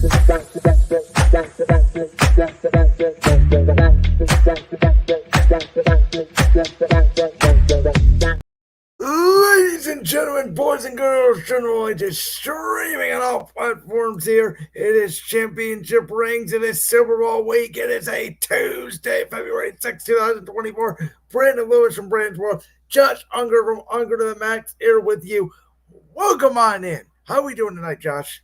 Ladies and gentlemen, boys and girls, generally just streaming on all platforms here. It is Championship Rings. It is Super Bowl week. It is a Tuesday, February 6, 2024. Brandon Lewis from Brandon's World. Josh Ungar from Ungar to the Max here with you. Welcome on in. How are we doing tonight, Josh?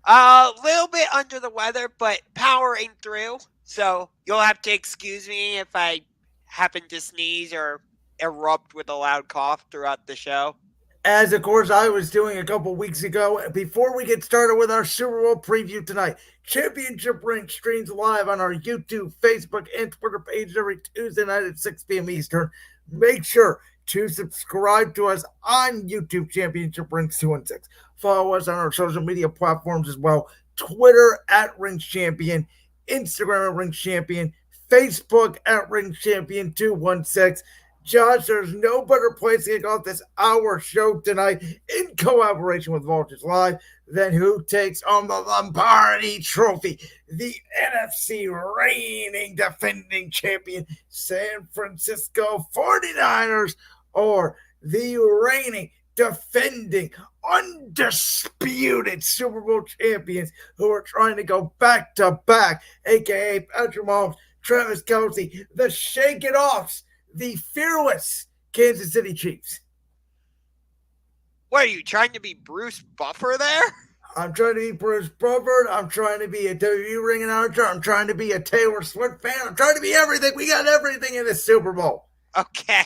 A little bit under the weather, but powering through. So you'll have to excuse me if I happen to sneeze or erupt with a loud cough throughout the show. As, of course, I was doing a couple weeks ago. Before we get started with our Super Bowl preview tonight, Championship Ring streams live on our YouTube, Facebook, and Twitter page every Tuesday night at 6 p.m. Eastern. Make sure to subscribe to us on YouTube, Championship Rings 2 and 6. Follow us on our social media platforms as well. Twitter at Rings Champion, Instagram at Rings Champion, Facebook at Rings Champion 216. Josh, there's no better place to kick off this hour show tonight in collaboration with Voltage Live than who takes on the Lombardi Trophy, the NFC reigning defending champion San Francisco 49ers, or the reigning defending undisputed Super Bowl champions who are trying to go back to back, aka Patrick Mahomes, Travis Kelce, the Shake It Offs, the fearless Kansas City Chiefs. What are you trying to be, Bruce Buffer there? I'm trying to be Bruce Buffer. I'm trying to be a WWE ring announcer. I'm trying to be a Taylor Swift fan. I'm trying to be everything. We got everything in the Super Bowl. Okay.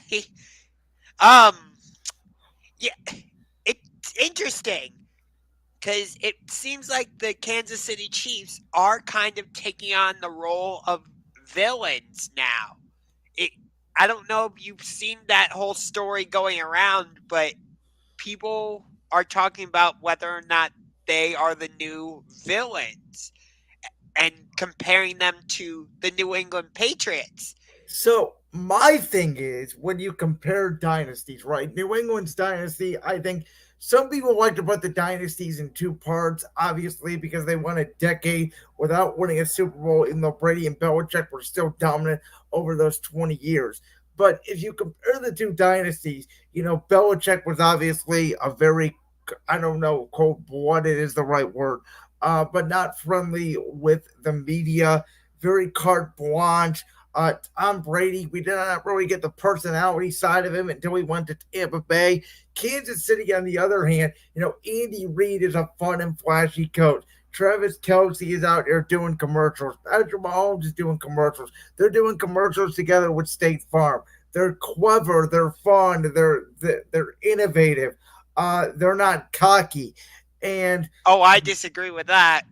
Yeah, it's interesting because it seems like the Kansas City Chiefs are kind of taking on the role of villains now. I don't know if you've seen that whole story going around, but people are talking about whether or not they are the new villains and comparing them to the New England Patriots. So my thing is, when you compare dynasties, right? New England's dynasty, I think some people like to put the dynasties in two parts, obviously, because they won a decade without winning a Super Bowl, even though Brady and Belichick were still dominant over those 20 years. But if you compare the two dynasties, Belichick was obviously a very, I don't know, cold-blooded is the right word, but not friendly with the media, very carte blanche. Tom Brady, we did not really get the personality side of him until he went to Tampa Bay. Kansas City, on the other hand, Andy Reid is a fun and flashy coach. Travis Kelce is out there doing commercials. Patrick Mahomes is doing commercials. They're doing commercials together with State Farm. They're clever. They're fun. They're innovative. They're not cocky. And I disagree with that.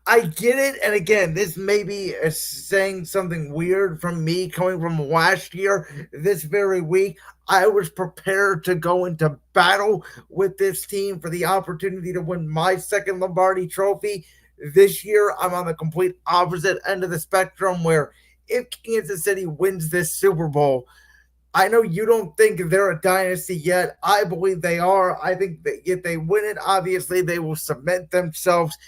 I get it. And again, this may be saying something weird from me coming from last year. This very week, I was prepared to go into battle with this team for the opportunity to win my second Lombardi trophy. This year, I'm on the complete opposite end of the spectrum where if Kansas City wins this Super Bowl, I know you don't think they're a dynasty yet. I believe they are. I think that if they win it, obviously they will cement themselves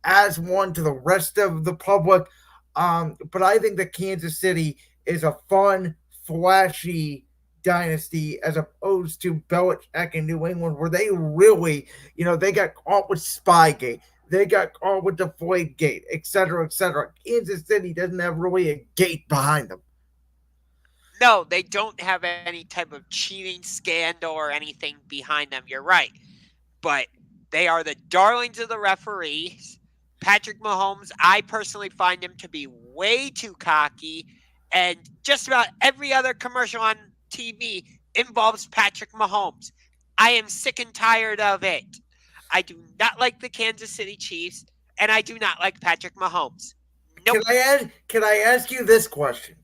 as one to the rest of the public. But I think that Kansas City is a fun, flashy dynasty as opposed to Belichick in New England, where they really, they got caught with Spygate. They got caught with Deflategate, et cetera, et cetera. Kansas City doesn't have really a gate behind them. No, they don't have any type of cheating scandal or anything behind them. You're right. But they are the darlings of the referees. Patrick Mahomes, I personally find him to be way too cocky, and just about every other commercial on TV involves Patrick Mahomes. I am sick and tired of it. I do not like the Kansas City Chiefs, and I do not like Patrick Mahomes. Nope. Can I ask you this question?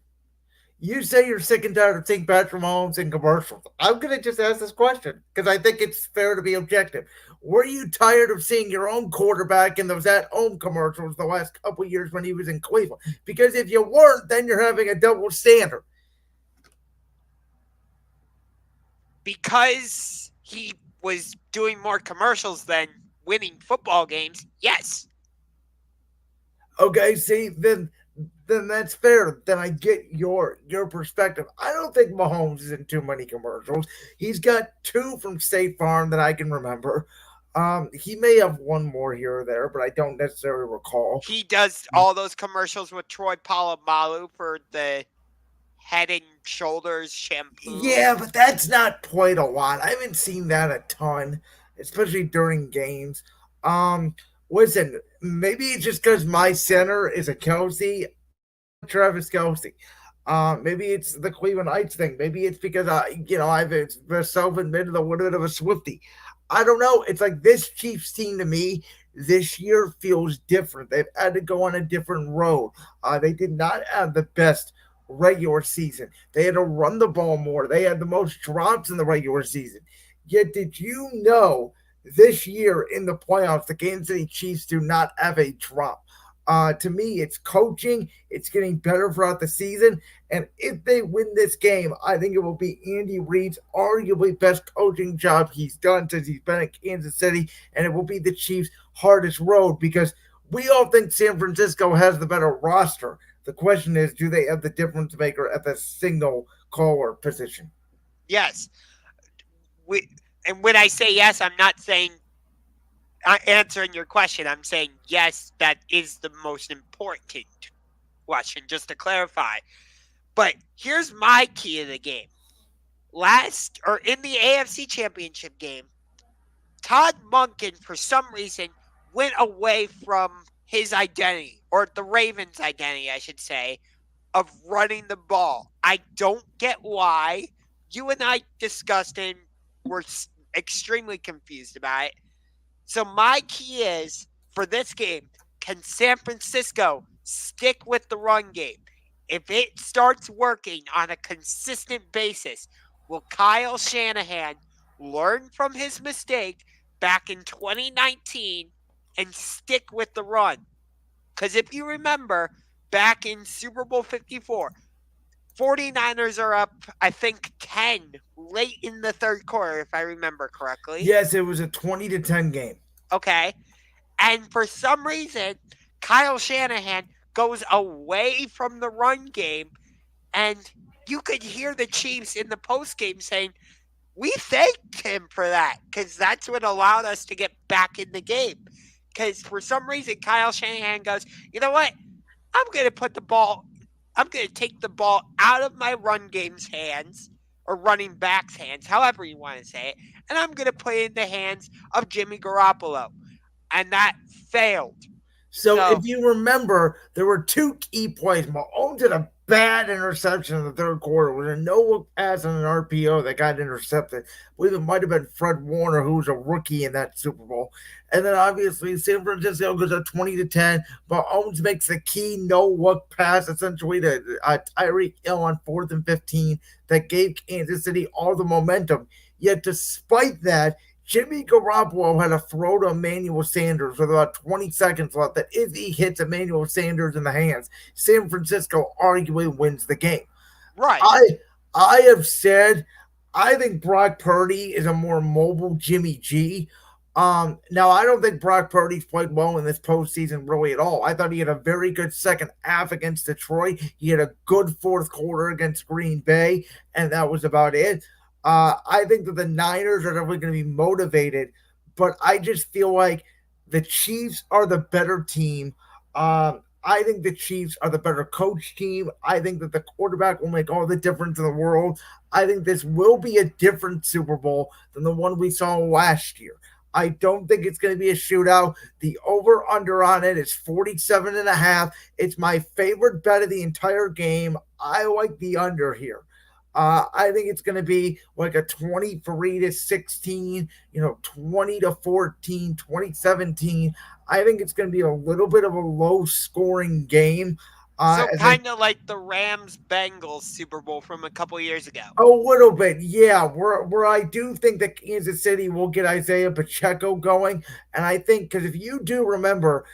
You say you're sick and tired of seeing Patrick Mahomes in commercials. I'm going to just ask this question because I think it's fair to be objective. Were you tired of seeing your own quarterback in those at-home commercials the last couple of years when he was in Cleveland? Because if you weren't, then you're having a double standard. Because he was doing more commercials than winning football games, yes. Okay, see, then that's fair. Then I get your perspective. I don't think Mahomes is in too many commercials. He's got two from State Farm that I can remember. He may have one more here or there, but I don't necessarily recall. He does all those commercials with Troy Polamalu for the Head and Shoulders shampoo. Yeah, but that's not quite a lot. I haven't seen that a ton, especially during games. Um, Listen, maybe it's just because my center is a Kelsey. Travis Kelsey. Maybe it's the Cleveland Heights thing. Maybe it's because I've self-admitted a little bit of a Swiftie. I don't know. It's like this Chiefs team to me this year feels different. They've had to go on a different road. They did not have the best regular season. They had to run the ball more. They had the most drops in the regular season. Yet, did you know this year in the playoffs, the Kansas City Chiefs do not have a drop? To me, it's coaching. It's getting better throughout the season. And if they win this game, I think it will be Andy Reid's arguably best coaching job he's done since he's been at Kansas City. And it will be the Chiefs' hardest road because we all think San Francisco has the better roster. The question is, do they have the difference maker at the signal caller position? Yes. And when I say yes, I'm not saying answering your question. I'm saying yes, that is the most important question, just to clarify. But here's my key to the game. In the AFC Championship game, Todd Monken, for some reason, went away from his identity, or the Ravens' identity, I should say, of running the ball. I don't get why. You and I discussed it and were extremely confused about it. So my key is, for this game, can San Francisco stick with the run game? If it starts working on a consistent basis, will Kyle Shanahan learn from his mistake back in 2019 and stick with the run? Because if you remember, back in Super Bowl 54, 49ers are up, I think, 10 late in the third quarter, if I remember correctly. Yes, it was a 20-10 game. Okay. And for some reason, Kyle Shanahan goes away from the run game, and you could hear the Chiefs in the postgame saying, we thanked him for that because that's what allowed us to get back in the game. Because for some reason, Kyle Shanahan goes, you know what? I'm going to take the ball out of my run game's hands, or running back's hands, however you want to say it, and I'm going to put it in the hands of Jimmy Garoppolo. And that failed. So if you remember, there were two key plays. Mahomes had a bad interception in the third quarter. It was a no-look pass on an RPO that got intercepted. I believe it might have been Fred Warner, who was a rookie in that Super Bowl. And then obviously San Francisco goes up 20-10. Mahomes makes the key no-look pass essentially to Tyreek Hill on 4th and 15 that gave Kansas City all the momentum. Yet despite that, Jimmy Garoppolo had a throw to Emmanuel Sanders with about 20 seconds left that if he hits Emmanuel Sanders in the hands, San Francisco arguably wins the game. Right. I have said I think Brock Purdy is a more mobile Jimmy G. Now, I don't think Brock Purdy's played well in this postseason really at all. I thought he had a very good second half against Detroit. He had a good fourth quarter against Green Bay, and that was about it. I think that the Niners are definitely going to be motivated, but I just feel like the Chiefs are the better team. I think the Chiefs are the better coach team. I think that the quarterback will make all the difference in the world. I think this will be a different Super Bowl than the one we saw last year. I don't think it's going to be a shootout. The over-under on it is 47.5. It's my favorite bet of the entire game. I like the under here. I think it's going to be like a 23-16, 20-14, 2017. I think it's going to be a little bit of a low-scoring game. So kind of like the Rams-Bengals Super Bowl from a couple years ago. A little bit, yeah. Where I do think that Kansas City will get Isaiah Pacheco going. And I think, because if you do remember,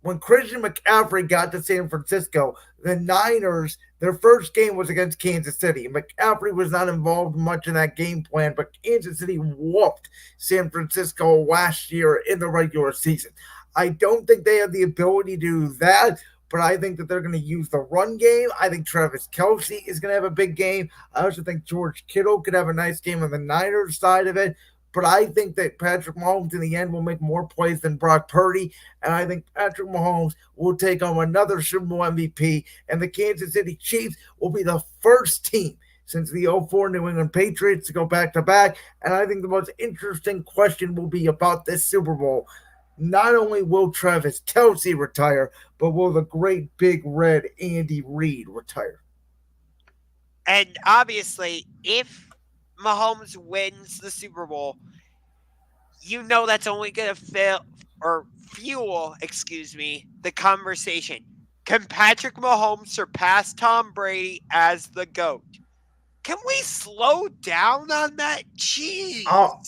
when Christian McCaffrey got to San Francisco, the Niners, their first game was against Kansas City. McCaffrey was not involved much in that game plan, but Kansas City whooped San Francisco last year in the regular season. I don't think they have the ability to do that, but I think that they're going to use the run game. I think Travis Kelsey is going to have a big game. I also think George Kittle could have a nice game on the Niners side of it. But I think that Patrick Mahomes in the end will make more plays than Brock Purdy. And I think Patrick Mahomes will take on another Super Bowl MVP. And the Kansas City Chiefs will be the first team since the '04 New England Patriots to go back to back. And I think the most interesting question will be about this Super Bowl. Not only will Travis Kelsey retire, but will the great big red Andy Reid retire? And obviously, if Mahomes wins the Super Bowl, you know that's only going to fuel, the conversation. Can Patrick Mahomes surpass Tom Brady as the GOAT? Can we slow down on that? Jeez.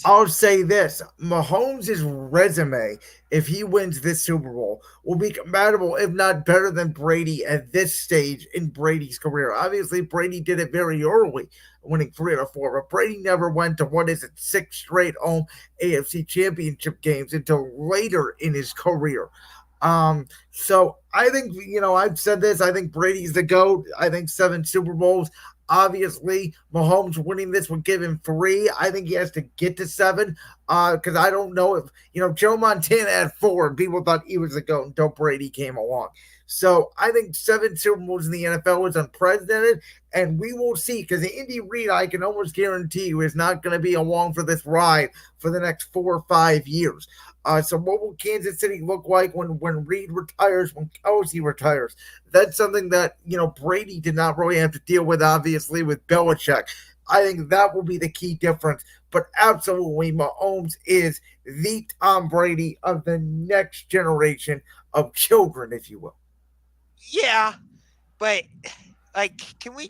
I'll say this: Mahomes' resume, if he wins this Super Bowl, will be compatible, if not better than Brady at this stage in Brady's career. Obviously, Brady did it very early, winning 3 out of 4, but Brady never went to 6 straight home AFC Championship games until later in his career. So I think I've said this. I think Brady's the GOAT. I think 7 Super Bowls. Obviously, Mahomes winning this would give him 3. I think he has to get to 7 because I don't know if, Joe Montana had 4 and people thought he was the GOAT until Brady came along. So I think 7 Super Bowls in the NFL is unprecedented, and we will see because Andy Reid, I can almost guarantee you, is not going to be along for this ride for the next 4 or 5 years. So what will Kansas City look like when Reid retires, when Kelsey retires? That's something that, Brady did not really have to deal with, obviously, with Belichick. I think that will be the key difference. But absolutely, Mahomes is the Tom Brady of the next generation of children, if you will. Yeah, but, can we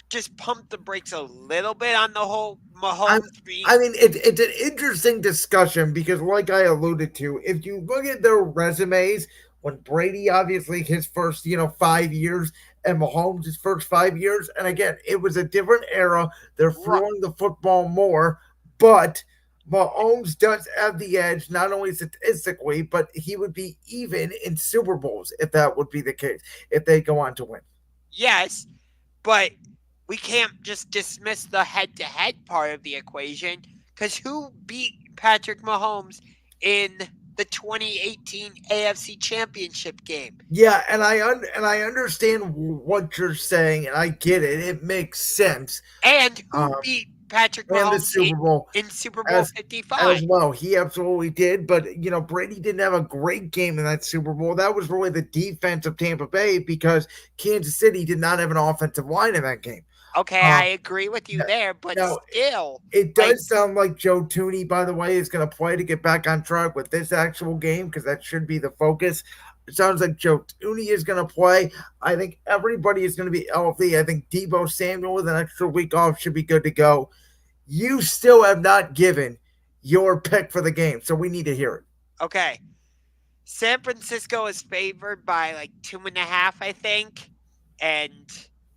just pump the brakes a little bit on the whole Mahomes being... I mean, it's an interesting discussion because, like I alluded to, if you look at their resumes, when Brady, obviously, his first, 5 years, and Mahomes' his first 5 years, and again, it was a different era. They're throwing the football more, but Mahomes does have the edge, not only statistically, but he would be even in Super Bowls if that would be the case, if they go on to win. Yes, but we can't just dismiss the head-to-head part of the equation because who beat Patrick Mahomes in the 2018 AFC Championship game? Yeah, and I understand what you're saying, and I get it. It makes sense. And who beat Patrick Mahomes Super Bowl in Super Bowl 55? As well, he absolutely did. But Brady didn't have a great game in that Super Bowl. That was really the defense of Tampa Bay because Kansas City did not have an offensive line in that game. Okay, I agree with you there, but still. It does sound like Joe Thuney, by the way, is going to play to get back on track with this actual game because that should be the focus. It sounds like Joe Thuney is going to play. I think everybody is going to be healthy. I think Deebo Samuel with an extra week off should be good to go. You still have not given your pick for the game, so we need to hear it. Okay. San Francisco is favored by 2.5, I think. And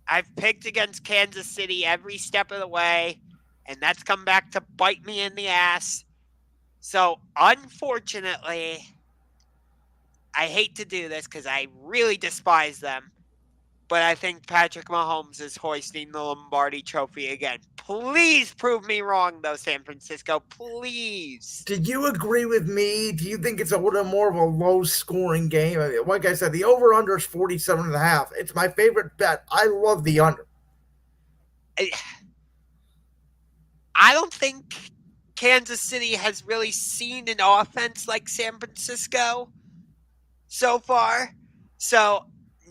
I've picked against Kansas City every step of the way, and that's come back to bite me in the ass. So, unfortunately, I hate to do this because I really despise them, but I think Patrick Mahomes is hoisting the Lombardi Trophy again. Please prove me wrong, though, San Francisco. Please. Did you agree with me? Do you think it's a little more of a low-scoring game? I mean, like I said, the over-under is 47.5. It's my favorite bet. I love the under. I don't think Kansas City has really seen an offense like San Francisco so far. So,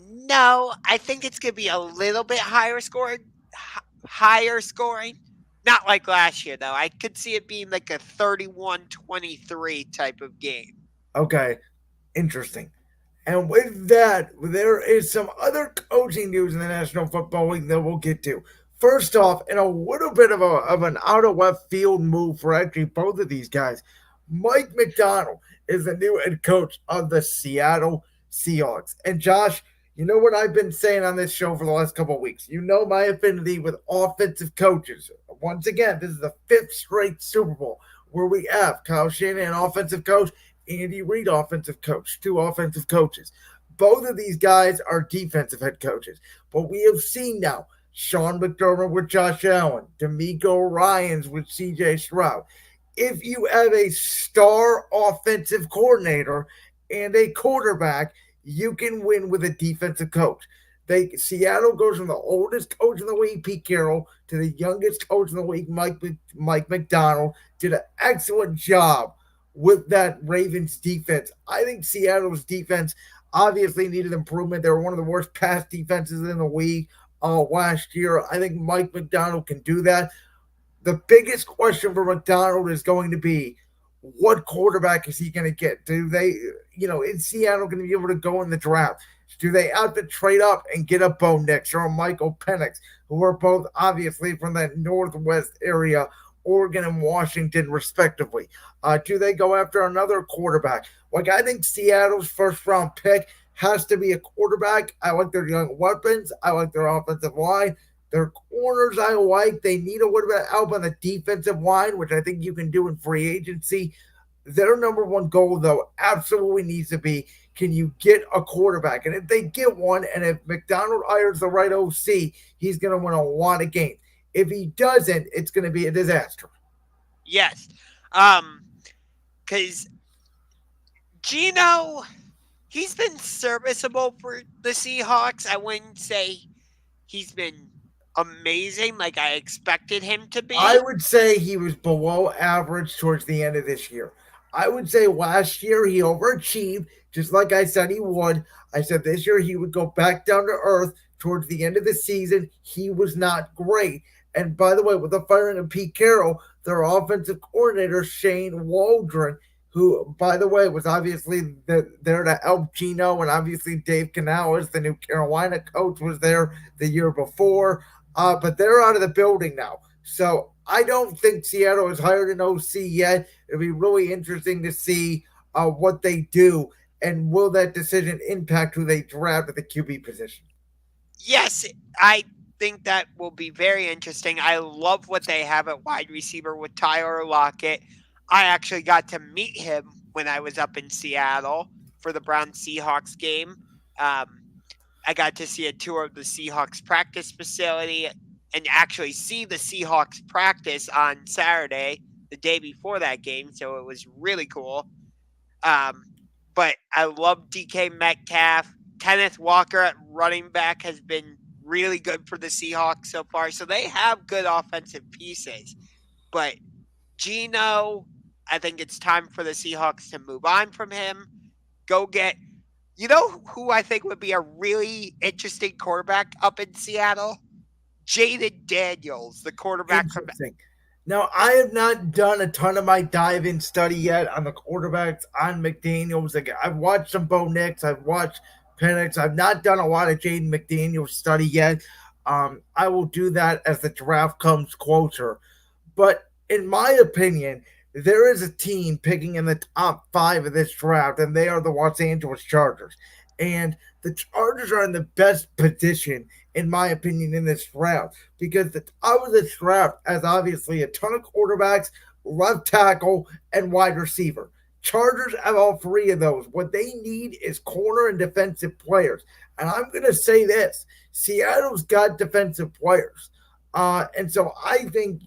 no, I think it's going to be a little bit higher scoring. Not like last year, though. I could see it being like a 31-23 type of game. Okay, interesting. And with that, there is some other coaching news in the National Football League that we'll get to. First off, in a little bit of an out of left field move for actually both of these guys, Mike McDonald is the new head coach of the Seattle Seahawks. And Josh, you know what I've been saying on this show for the last couple of weeks. You know my affinity with offensive coaches. Once again, this is the fifth straight Super Bowl where we have Kyle Shanahan, offensive coach, Andy Reid, offensive coach, two offensive coaches. Both of these guys are defensive head coaches. But we have seen now Sean McDermott with Josh Allen, D'Amico Ryans with CJ Stroud. If you have a star offensive coordinator and a quarterback, you can win with a defensive coach. Seattle goes from the oldest coach in the league, Pete Carroll, to the youngest coach in the league, Mike McDonald. Did an excellent job with that Ravens defense. I think Seattle's defense obviously needed improvement. They were one of the worst pass defenses in the league last year. I think Mike McDonald can do that. The biggest question for McDonald is going to be what quarterback is he going to get? Do they, is Seattle going to be able to go in the draft? Do they have to trade up and get a Bo Nix or a Michael Penix, who are both obviously from that Northwest area, Oregon and Washington, respectively? Do they go after another quarterback? Like, I think Seattle's first round pick has to be a quarterback. I like their young weapons. I like their offensive line. Their corners I like. They need a little bit of help on the defensive line, which I think you can do in free agency. Their number one goal, though, absolutely needs to be, can you get a quarterback? And if they get one, and if McDonald hires the right OC, he's going to win a lot of games. If he doesn't, it's going to be a disaster. Yes. Because Gino, he's been serviceable for the Seahawks. I wouldn't say he's been amazing like I expected him to be. I would say he was below average towards the end of this year. I would say last year he overachieved, just like I said he would. I said this year he would go back down to earth towards the end of the season. He was not great. And by the way, with the firing of Pete Carroll, their offensive coordinator, Shane Waldron, who, by the way, was obviously there to help Gino, and obviously Dave Canales, the new Carolina coach, was there the year before. But they're out of the building now. So I don't think Seattle has hired an OC yet. It'll be really interesting to see what they do, and will that decision impact who they draft at the QB position? Yes, I think that will be very interesting. I love what they have at wide receiver with Tyler Lockett. I actually got to meet him when I was up in Seattle for the Browns Seahawks game. I got to see a tour of the Seahawks practice facility and actually see the Seahawks practice on Saturday, the day before that game. So it was really cool. But I love DK Metcalf. Kenneth Walker at running back has been really good for the Seahawks so far. So they have good offensive pieces. But Gino, I think it's time for the Seahawks to move on from him. Go get, you know who I think would be a really interesting quarterback up in Seattle? Jaden Daniels, the quarterback from. Now, I have not done a ton of my dive-in study yet on the quarterbacks on McDaniels. Like, I've watched some Bo Nix. I've watched Penix. I've not done a lot of Jaden McDaniels study yet. I will do that as the draft comes closer. But in my opinion, there is a team picking in the top 5 of this draft, and they are the Los Angeles Chargers. And the Chargers are in the best position, in my opinion, in this draft, because the top of this draft has obviously a ton of quarterbacks, left tackle, and wide receiver. Chargers have all 3 of those. What they need is corner and defensive players. And I'm going to say this, Seattle's got defensive players. And so I think,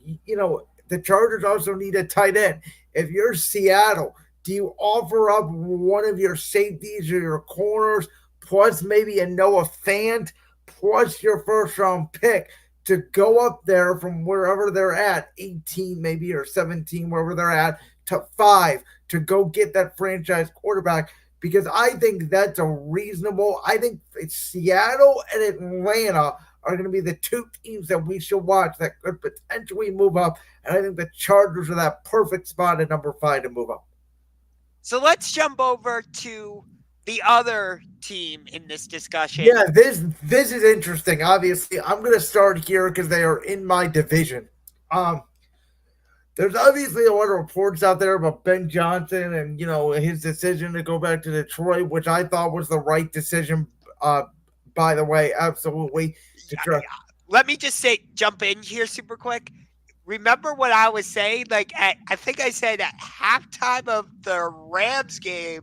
the Chargers also need a tight end. If you're Seattle, do you offer up one of your safeties or your corners, plus maybe a Noah Fant, plus your first round pick to go up there from wherever they're at, 18 maybe or 17, wherever they're at, to 5 to go get that franchise quarterback? Because I think that's a reasonable. I think it's Seattle and Atlanta are going to be the 2 teams that we should watch that could potentially move up. And I think the Chargers are that perfect spot at number 5 to move up. So let's jump over to the other team in this discussion. Yeah, this is interesting. Obviously, I'm going to start here because they are in my division. There's obviously a lot of reports out there about Ben Johnson and his decision to go back to Detroit, which I thought was the right decision. Uh, by the way, absolutely to try. Let me just say, jump in here super quick. Remember what I was saying? Like, I think I said at halftime of the Rams game,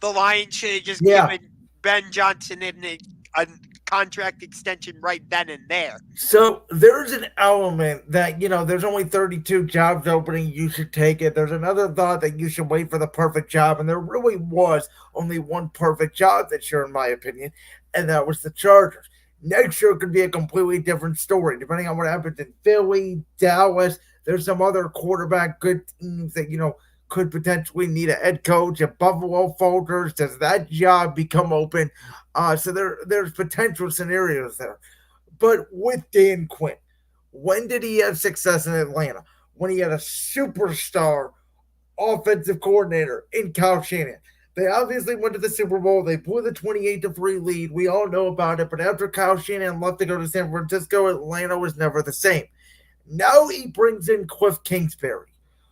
the Lions should have just Yeah. given Ben Johnson a contract extension right then and there. So there's an element that there's only 32 jobs opening. You should take it. There's another thought that you should wait for the perfect job, and there really was only one perfect job this year, in my opinion, and that was the Chargers. Next year could be a completely different story, depending on what happens in Philly, Dallas. There's some other quarterback good teams that could potentially need a head coach. If Buffalo falters, does that job become open? So there's potential scenarios there. But with Dan Quinn, when did he have success in Atlanta? When he had a superstar offensive coordinator in Kyle Shanahan. They obviously went to the Super Bowl. They blew the 28-3 lead. We all know about it. But after Kyle Shanahan left to go to San Francisco, Atlanta was never the same. Now he brings in Cliff Kingsbury,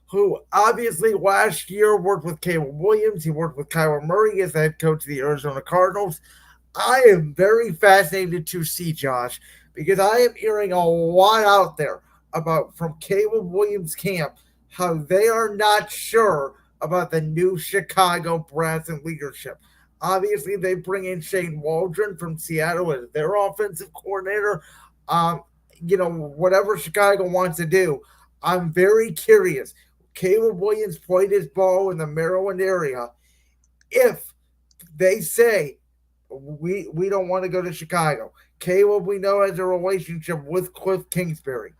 who obviously last year worked with Caleb Williams. He worked with Kyler Murray as the head coach of the Arizona Cardinals. I am very fascinated to see, Josh, because I am hearing a lot out there about from Caleb Williams' camp how they are not sure about the new Chicago brass and leadership. Obviously, they bring in Shane Waldron from Seattle as their offensive coordinator. Um, whatever Chicago wants to do, I'm very curious. Caleb Williams played his ball in the Maryland area. If they say we don't want to go to Chicago, Caleb we know has a relationship with Cliff Kingsbury.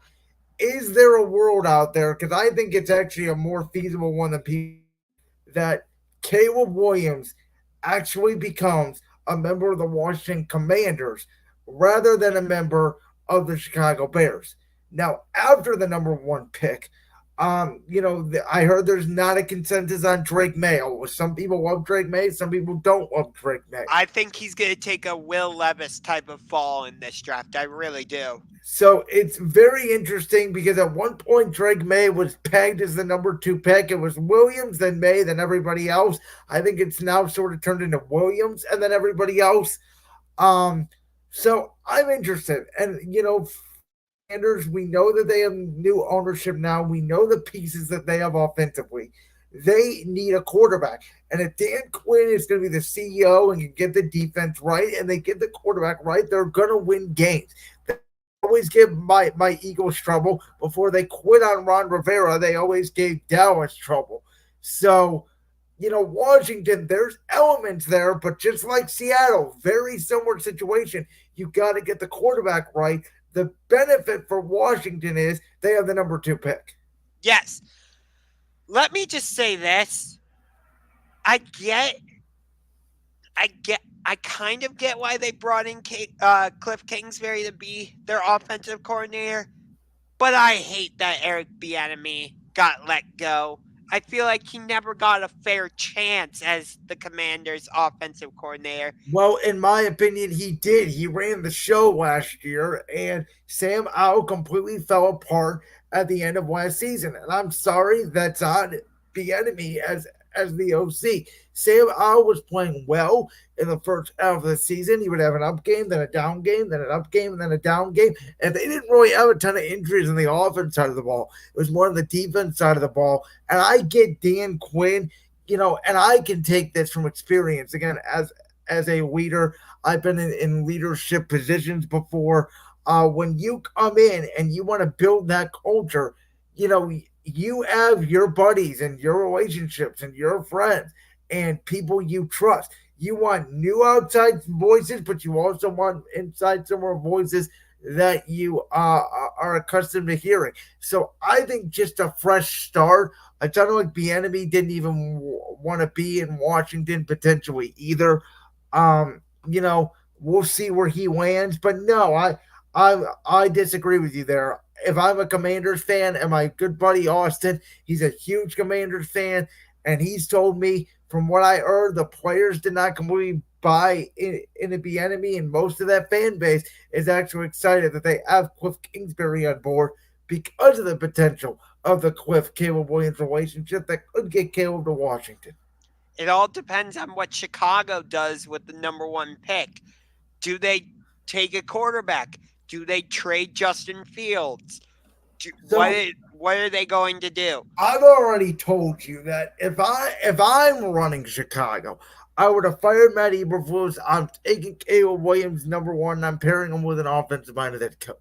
Is there a world out there? Because I think it's actually a more feasible one than people that Caleb Williams actually becomes a member of the Washington Commanders rather than a member of the Chicago Bears. Now, after the number one pick, I heard there's not a consensus on Drake May. Some people love Drake May, some people don't love Drake May. I think he's going to take a Will Levis type of fall in this draft. I really do. So it's very interesting because at one point Drake May was pegged as the number two pick. It was Williams, then May, then everybody else. I think it's now sort of turned into Williams and then everybody else. So I'm interested. And Sanders, we know that they have new ownership now. We know the pieces that they have offensively. They need a quarterback. And if Dan Quinn is going to be the CEO and you get the defense right and they get the quarterback right, they're going to win games. They always give my Eagles trouble. Before they quit on Ron Rivera, they always gave Dallas trouble. So, Washington, there's elements there, but just like Seattle, very similar situation. You got to get the quarterback right. The benefit for Washington is they have the number two pick. Yes. Let me just say this. I kind of get why they brought in Cliff Kingsbury to be their offensive coordinator, but I hate that Eric Bieniemy got let go. I feel like he never got a fair chance as the Commanders' offensive coordinator. Well, in my opinion, he did. He ran the show last year, and Sam Howell completely fell apart at the end of last season. And I'm sorry that's on Bieniemy as the OC. Sam Howell was playing well in the first half of the season. He would have an up game, then a down game, then an up game, and then a down game. And they didn't really have a ton of injuries on the offense side of the ball. It was more on the defense side of the ball. And I get Dan Quinn, and I can take this from experience. Again, as a leader, I've been in leadership positions before. When you come in and you want to build that culture, you have your buddies and your relationships and your friends and people you trust. You want new outside voices, but you also want inside similar voices that you are accustomed to hearing. So I think just a fresh start. It sounded like Bieniemy didn't even want to be in Washington potentially either. We'll see where he lands, but no, I disagree with you there. If I'm a Commanders fan and my good buddy Austin, he's a huge Commanders fan, and he's told me from what I heard, the players did not completely buy in a Bieniemy, and most of that fan base is actually excited that they have Cliff Kingsbury on board because of the potential of the Cliff Caleb Williams relationship that could get Caleb to Washington. It all depends on what Chicago does with the number one pick. Do they take a quarterback? Do they trade Justin Fields? So What are they going to do? I've already told you that if I'm running Chicago, I would have fired Matt Eberflus. I'm taking Caleb Williams number one, and I'm pairing him with an offensive minded head coach.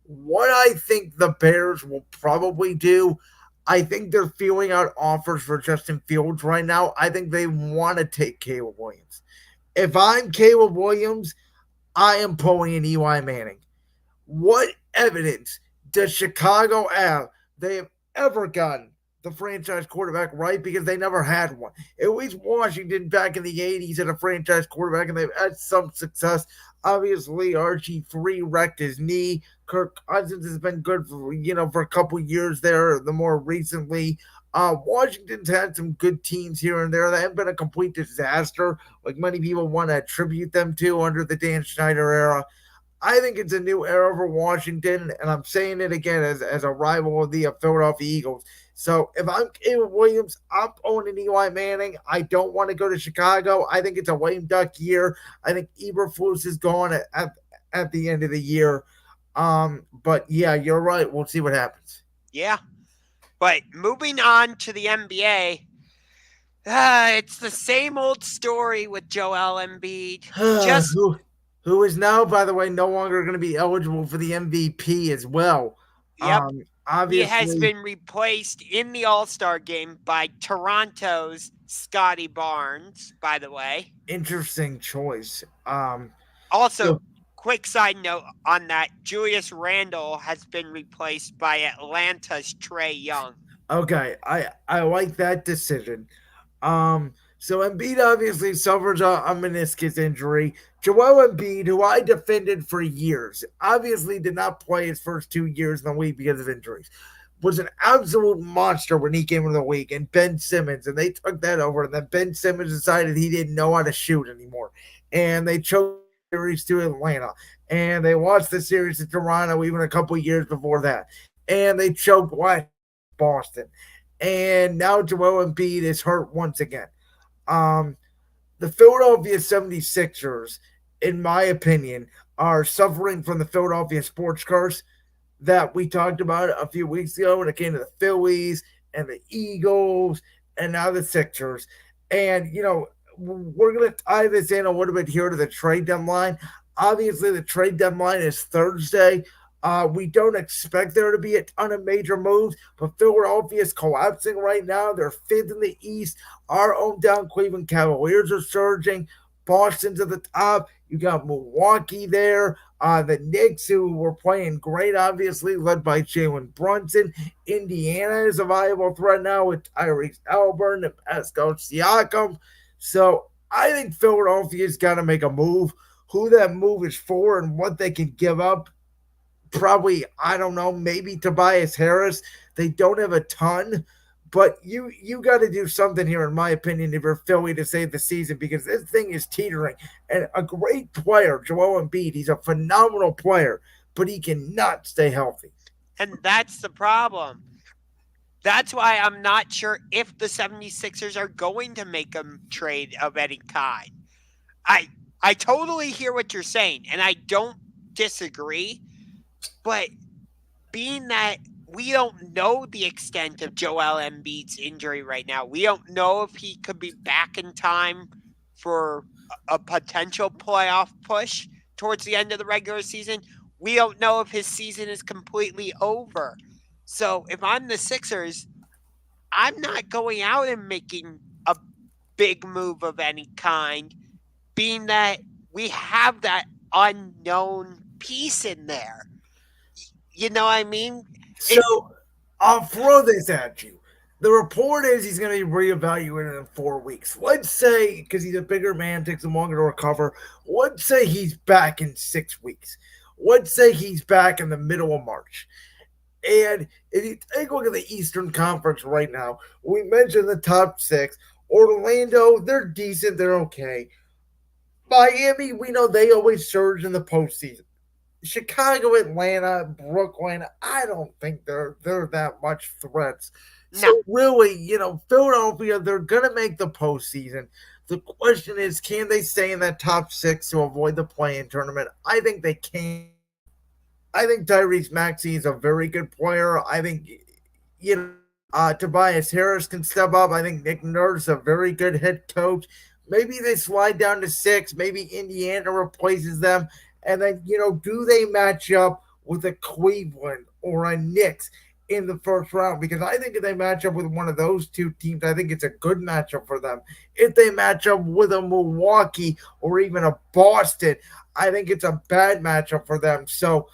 What I think the Bears will probably do, I think they're feeling out offers for Justin Fields right now. I think they want to take Caleb Williams. If I'm Caleb Williams, I am pulling an Eli Manning. What evidence does Chicago have they have ever gotten the franchise quarterback right? Because they never had one. At least Washington back in the 80s had a franchise quarterback and they've had some success. Obviously, RG3 wrecked his knee. Kirk Cousins has been good for a couple years there. The more recently, Washington's had some good teams here and there. They haven't been a complete disaster like many people want to attribute them to under the Dan Schneider era. I think it's a new era for Washington, and I'm saying it again as a rival of the Philadelphia Eagles. So if I'm Caleb Williams, I'm owning Eli Manning. I don't want to go to Chicago. I think it's a lame duck year. I think Eberflus is gone at the end of the year. But yeah, you're right. We'll see what happens. Yeah. But moving on to the NBA, it's the same old story with Joel Embiid. Just who is now, by the way, no longer going to be eligible for the MVP as well. Yep. He has Obviously, been replaced in the All-Star game by Toronto's Scotty Barnes, by the way. interesting choice. Also, So, quick side note on that, Julius Randle has been replaced by Atlanta's Trey Young. okay, I like that decision. So Embiid obviously suffers a meniscus injury. Joel Embiid, who I defended for years, obviously did not play his first 2 years in the league because of injuries. Was an absolute monster when he came into the league, and Ben Simmons, and they took that over. And then Ben Simmons decided he didn't know how to shoot anymore, and they choked the series to Atlanta, and they lost the series to Toronto even a couple years before that, and they choked last Boston, and now Joel Embiid is hurt once again. Um, the Philadelphia 76ers, in my opinion, are suffering from the Philadelphia sports curse that we talked about a few weeks ago when it came to the Phillies and the Eagles and now the Sixers. And, we're going to tie this in a little bit here to the trade deadline. Obviously, the trade deadline is Thursday. We don't expect there to be a ton of major moves, but Philadelphia is collapsing right now. They're fifth in the East. Our own down Cleveland Cavaliers are surging. Boston's at the top. You got Milwaukee there. The Knicks, who were playing great, obviously, led by Jalen Brunson. Indiana is a viable threat now with Tyrese Halliburton and Pascal Siakam. So I think Philadelphia's got to make a move. Who that move is for and what they can give up, probably, I don't know, maybe Tobias Harris. They don't have a ton, but you got to do something here, in my opinion, if you're Philly to save the season, because this thing is teetering. And a great player, Joel Embiid, he's a phenomenal player, but he cannot stay healthy. And that's the problem. That's why I'm not sure if the 76ers are going to make a trade of any kind. I totally hear what you're saying, and I don't disagree. But being that we don't know the extent of Joel Embiid's injury right now, we don't know if he could be back in time for a potential playoff push towards the end of the regular season. We don't know if his season is completely over. So if I'm the Sixers, I'm not going out and making a big move of any kind, being that we have that unknown piece in there. You know what I mean? So I'll throw this at you. The report is he's going to be reevaluated in 4 weeks. Let's say, because he's a bigger man, takes him longer to recover. Let's say he's back in 6 weeks. Let's say he's back in the middle of March. And if you take a look at the Eastern Conference right now, we mentioned the top six. Orlando, they're decent, they're okay. Miami, we know they always surge in the postseason. Chicago, Atlanta, Brooklyn, I don't think they're that much threats. So No. really, Philadelphia, they're gonna make the postseason. The question is, can they stay in that top six to avoid the play-in tournament? I think they can. I think Tyrese Maxey is a very good player. I think Tobias Harris can step up. I think Nick Nurse is a very good head coach. Maybe they slide down to six. Maybe Indiana replaces them, and then do they match up with a Cleveland or a Knicks in the first round? Because I think if they match up with one of those two teams, I think it's a good matchup for them. If they match up with a Milwaukee or even a Boston, I think it's a bad matchup for them. So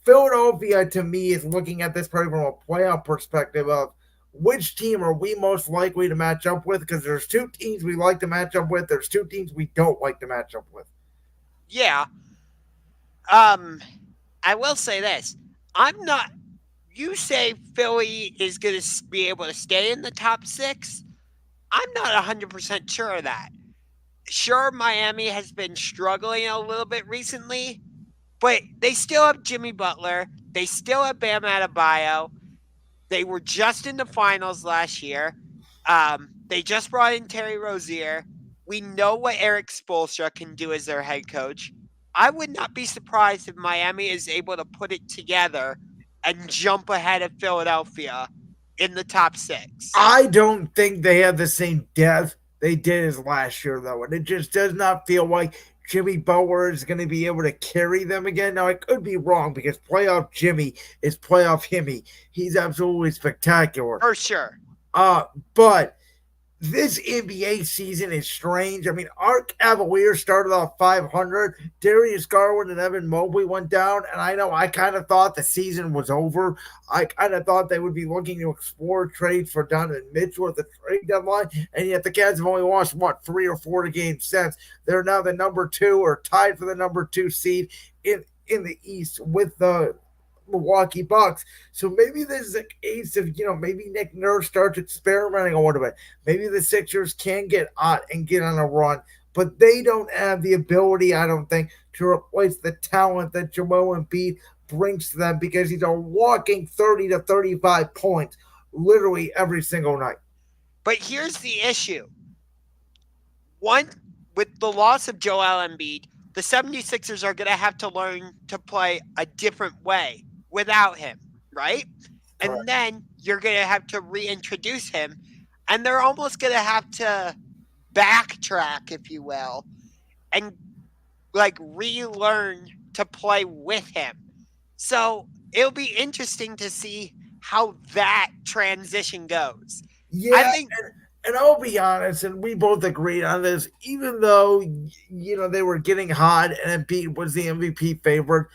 Philadelphia to me is looking at this probably from a playoff perspective of which team are we most likely to match up with, because there's two teams we like to match up with, there's two teams we don't like to match up with. Yeah. Um, I will say this. I'm not. You say Philly is going to be able to stay in the top six. I'm not 100% sure of that. Sure, Miami has been struggling a little bit recently, but they still have Jimmy Butler. They still have Bam Adebayo. They were just in the finals last year. They just brought in Terry Rozier. We know what Eric Spoelstra can do as their head coach. I would not be surprised if Miami is able to put it together and jump ahead of Philadelphia in the top six. I don't think they have the same depth they did as last year, though, and it just does not feel like Jimmy Butler is going to be able to carry them again. Now, I could be wrong because playoff Jimmy is playoff Himmy. He's absolutely spectacular. For sure. But this NBA season is strange. I mean, our Cavaliers started off 500. Darius Garland and Evan Mobley went down, and I know I kind of thought the season was over. I kind of thought they would be looking to explore trades for Donovan Mitchell at the trade deadline, and yet the Cavs have only lost, 3 or 4 games since. They're now the number two or tied for the number two seed in the East with the Milwaukee Bucks. So maybe this is a case of, maybe Nick Nurse starts experimenting a little bit. Maybe the Sixers can get hot and get on a run, but they don't have the ability, I don't think, to replace the talent that Joel Embiid brings to them, because he's a walking 30 to 35 points literally every single night. But here's the issue. One, with the loss of Joel Embiid, the 76ers are going to have to learn to play a different way without him, right? Correct. And then you're going to have to reintroduce him, and they're almost going to have to backtrack, if you will, and relearn to play with him. So it'll be interesting to see how that transition goes. Yeah, I think and I'll be honest, and we both agreed on this, even though, they were getting hot and Embiid was the MVP favorite,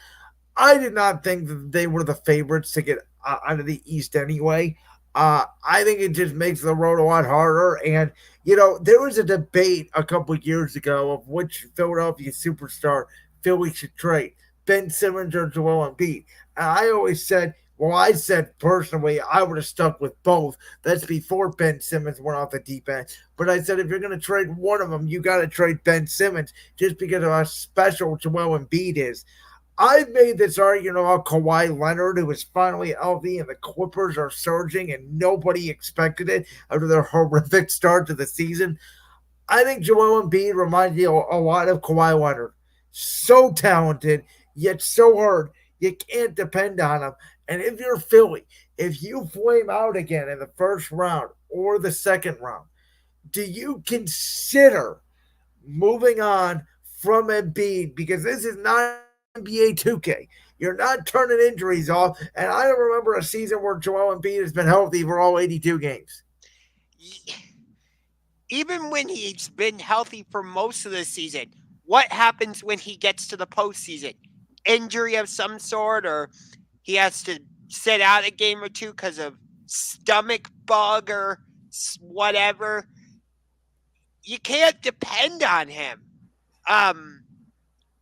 I did not think that they were the favorites to get out of the East anyway. I think it just makes the road a lot harder. And, there was a debate a couple of years ago of which Philadelphia superstar Philly should trade, Ben Simmons or Joel Embiid. And I always said, well, I said personally, I would have stuck with both. That's before Ben Simmons went off the deep end. But I said, if you're going to trade one of them, you got to trade Ben Simmons just because of how special Joel Embiid is. I've made this argument about Kawhi Leonard, who is finally healthy, and the Clippers are surging, and nobody expected it after their horrific start to the season. I think Joel Embiid reminds you a lot of Kawhi Leonard. So talented, yet so hurt. You can't depend on him. And if you're Philly, if you flame out again in the first round or the second round, do you consider moving on from Embiid? Because this is not NBA 2K. You're not turning injuries off. And I don't remember a season where Joel Embiid has been healthy for all 82 games. even when he's been healthy for most of the season, what happens when he gets to the postseason? Injury of some sort, or he has to sit out a game or two because of stomach bug or whatever. You can't depend on him.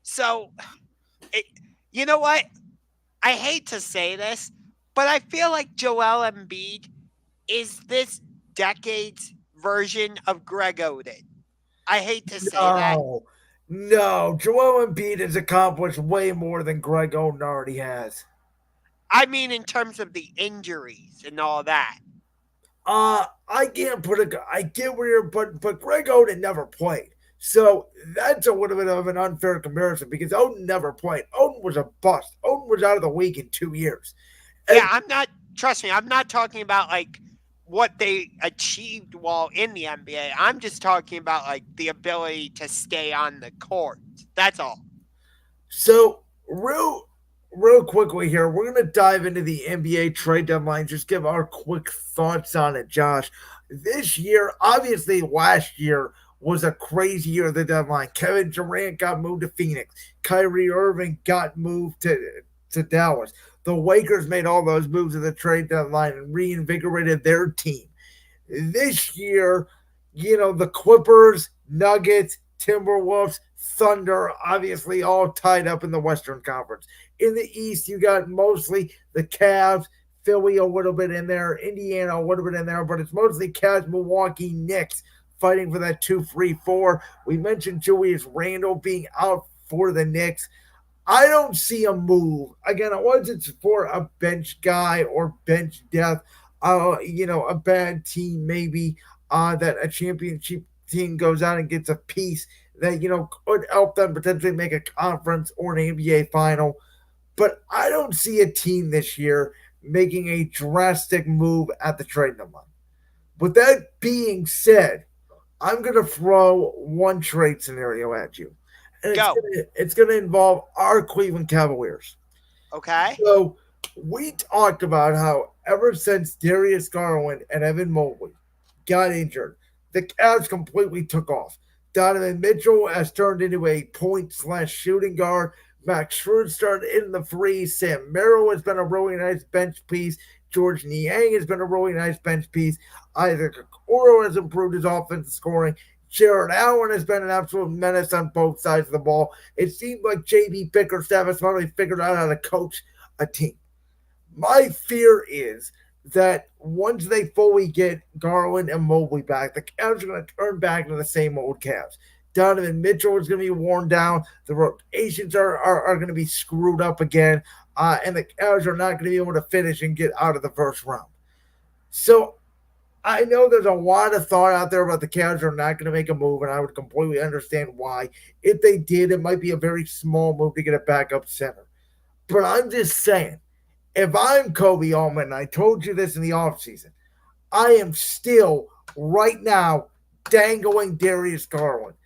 So, you know what? I hate to say this, but I feel like Joel Embiid is this decade's version of Greg Oden. I hate to say that. No, Joel Embiid has accomplished way more than Greg Oden already has. I mean, in terms of the injuries and all that. I can't put a. I get where you're, but Greg Oden never played, so that's a little bit of an unfair comparison because Oden never played. Oden was a bust. Oden was out of the league in 2 years, Yeah, and I'm not, trust me, I'm not talking about like what they achieved while in the NBA. I'm just talking about like the ability to stay on the court. That's all. so real quickly here, we're gonna dive into the NBA trade deadline. Just give our quick thoughts on it, Josh. This year, obviously, last year was a crazy year of the deadline. Kevin Durant got moved to Phoenix. Kyrie Irving got moved to Dallas. The Lakers made all those moves at the trade deadline and reinvigorated their team. This year, the Clippers, Nuggets, Timberwolves, Thunder, obviously all tied up in the Western Conference. In the East, you got mostly the Cavs, Philly a little bit in there, Indiana a little bit in there, but it's mostly Cavs, Milwaukee, Knicks fighting for that 2-3-4. We mentioned Julius Randle being out for the Knicks. I don't see a move. Again, it wasn't for a bench guy or bench depth. A bad team maybe that a championship team goes out and gets a piece that could help them potentially make a conference or an NBA final. But I don't see a team this year making a drastic move at the trade deadline. With that being said, I'm going to throw one trade scenario at you, and it's Go. going to it's going to involve our Cleveland Cavaliers. Okay. So we talked about how ever since Darius Garland and Evan Mobley got injured, the Cavs completely took off. Donovan Mitchell has turned into a point/shooting guard. Max Struz started in the free. Sam Merrill has been a really nice bench piece. George Niang has been a really nice bench piece. Isaac Okoro has improved his offensive scoring. Jared Allen has been an absolute menace on both sides of the ball. It seemed like JB Bickerstaff has finally figured out how to coach a team. My fear is that once they fully get Garland and Mobley back, the Cavs are going to turn back into the same old Cavs. Donovan Mitchell is going to be worn down. The rotations are going to be screwed up again. And the Cavs are not going to be able to finish and get out of the first round. So I know there's a lot of thought out there about the Cavs are not going to make a move, and I would completely understand why. If they did, it might be a very small move to get a backup center. But I'm just saying, if I'm Kobe Allman, and I told you this in the offseason, I am still right now dangling Darius Garland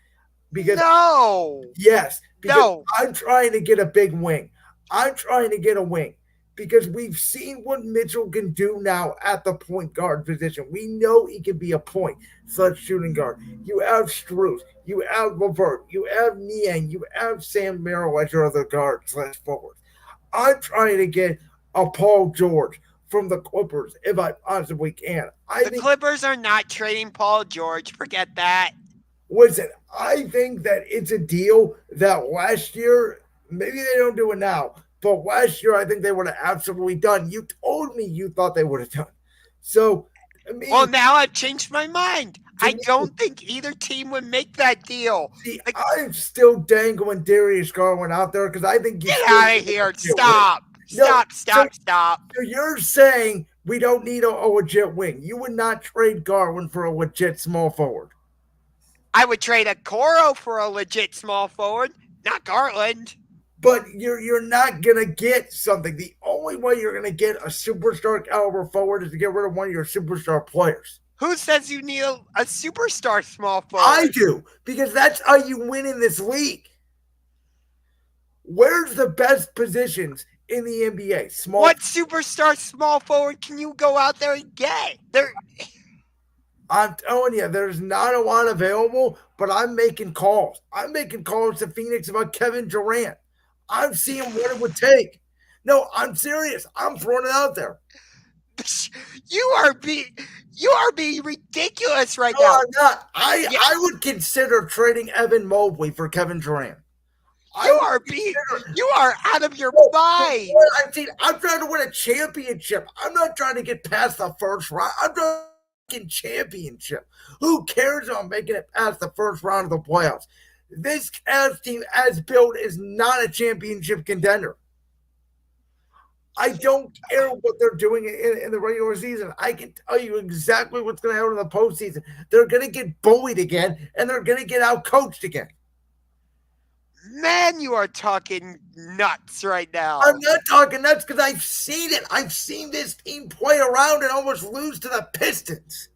because No. yes, because No. I'm trying to get a big wing. I'm trying to get a wing because we've seen what Mitchell can do now at the point guard position. We know he can be a point/shooting guard. You have Struz, you have Levert, you have Niang, you have Sam Merrill as your other guard/forward. I'm trying to get a Paul George from the Clippers if I possibly can. The Clippers are not trading Paul George. Forget that. Listen, I think that it's a deal that last year, maybe they don't do it now, but last year I think they would have absolutely done. You told me you thought they would have done. So, I mean, Well, now I've changed my mind. I me, don't think either team would make that deal. see, I'm still dangling Darius Garland out there because I think you Get out of here. Stop. No, Stop. So you're saying we don't need a legit wing. You would not trade Garland for a legit small forward. I would trade Okoro for a legit small forward, not Garland. But you're not gonna get something. The only way you're gonna get a superstar caliber forward is to get rid of one of your superstar players. Who says you need a superstar small forward? I do, because that's how you win in this league. Where's the best positions in the NBA? Small. What superstar small forward can you go out there and get? I'm telling you, there's not a lot available, but I'm making calls. I'm making calls to Phoenix about Kevin Durant. I'm seeing what it would take. No, I'm serious. I'm throwing it out there. You are being ridiculous right No, now. I'm not. I would consider trading Evan Mobley for Kevin Durant. You are out of your mind. I'm trying to win a championship. I'm not trying to get past the first round. I'm trying to win championship. Who cares if I'm making it past the first round of the playoffs? This Cavs team, as built, is not a championship contender. I don't care what they're doing in the regular season. I can tell you exactly what's going to happen in the postseason. They're going to get bullied again, and they're going to get outcoached again. Man, you are talking nuts right now. I'm not talking nuts because I've seen it. I've seen this team play around and almost lose to the Pistons.